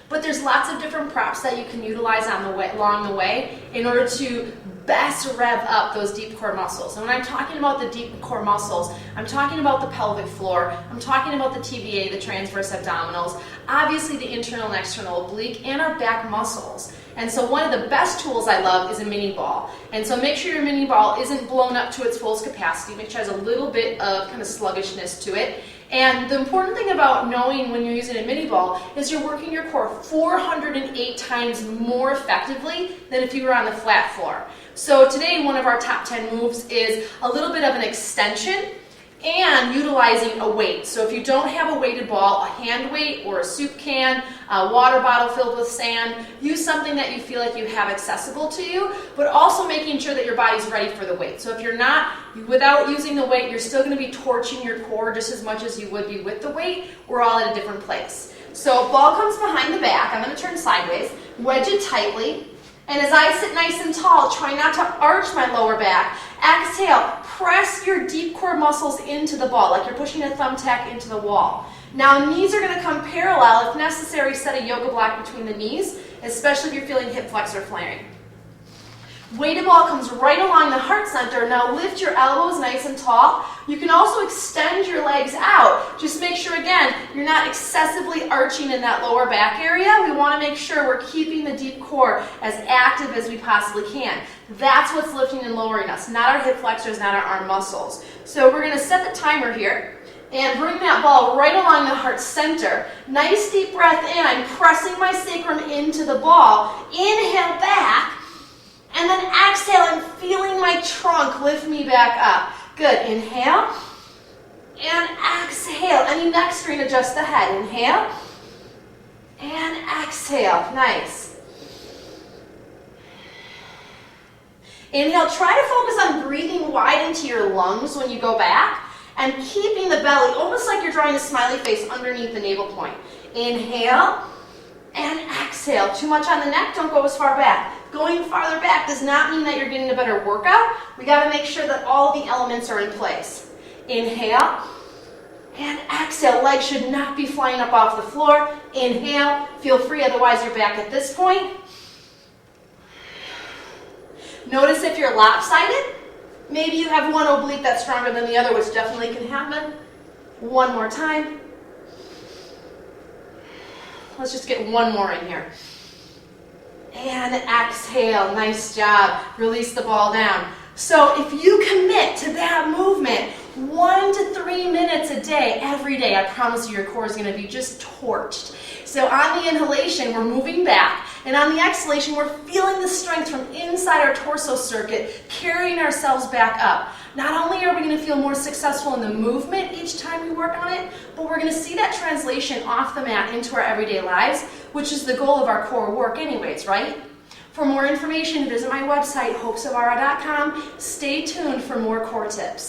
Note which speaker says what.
Speaker 1: But there's lots of different props that you can utilize along the way in order to best rev up those deep core muscles. And when I'm talking about the deep core muscles, I'm talking about the pelvic floor, I'm talking about the TVA, the transverse abdominals, obviously the internal and external oblique, and our back muscles. And so one of the best tools I love is a mini ball. And so make sure your mini ball isn't blown up to its fullest capacity. Make sure it has a little bit of kind of sluggishness to it. And the important thing about knowing when you're using a mini ball is you're working your core 408 times more effectively than if you were on the flat floor. So today one of our top 10 moves is a little bit of an extension and utilizing a weight. So if you don't have a weighted ball, a hand weight or a soup can, a water bottle filled with sand, use something that you feel like you have accessible to you, but also making sure that your body's ready for the weight. So if you're not, without using the weight, you're still going to be torching your core just as much as you would be with the weight. We're all at a different place. So ball comes behind the back. I'm going to turn sideways, wedge it tightly, and as I sit nice and tall, try not to arch my lower back. Exhale, press your deep core muscles into the ball, like you're pushing a thumbtack into the wall. Now knees are going to come parallel. If necessary, set a yoga block between the knees, especially if you're feeling hip flexor flaring. Weighted ball comes right along the heart center. Now lift your elbows nice and tall. You can also extend your legs out. Just make sure, again, you're not excessively arching in that lower back area. We want to make sure we're keeping the deep core as active as we possibly can. That's what's lifting and lowering us, not our hip flexors, not our arm muscles. So we're going to set the timer here and bring that ball right along the heart center. Nice deep breath in. I'm pressing my sacrum into the ball. Inhale back. And then exhale and feeling my trunk lift me back up. Good. Inhale. And exhale. Any neck strain, adjust the head. Inhale. And exhale. Nice. Inhale. Try to focus on breathing wide into your lungs when you go back and keeping the belly almost like you're drawing a smiley face underneath the navel point. Inhale. And exhale. Too much on the neck, don't go as far back. Going farther back does not mean that you're getting a better workout. We got to make sure that all the elements are in place. Inhale and exhale. Legs should not be flying up off the floor. Inhale. Feel free, otherwise you're back at this point. Notice if you're lopsided, maybe you have one oblique that's stronger than the other, which definitely can happen. One more time. Let's just get one more in here. And exhale. Nice job. Release the ball down. So if you commit to that movement 1 to 3 minutes a day, every day, I promise you your core is going to be just torched. So on the inhalation, we're moving back. And on the exhalation, we're feeling the strength from inside our torso circuit, carrying ourselves back up. Not only are we going to feel more successful in the movement each time we work on it, but we're going to see that translation off the mat into our everyday lives, which is the goal of our core work anyways, right? For more information, visit my website, hopesavara.com. Stay tuned for more core tips.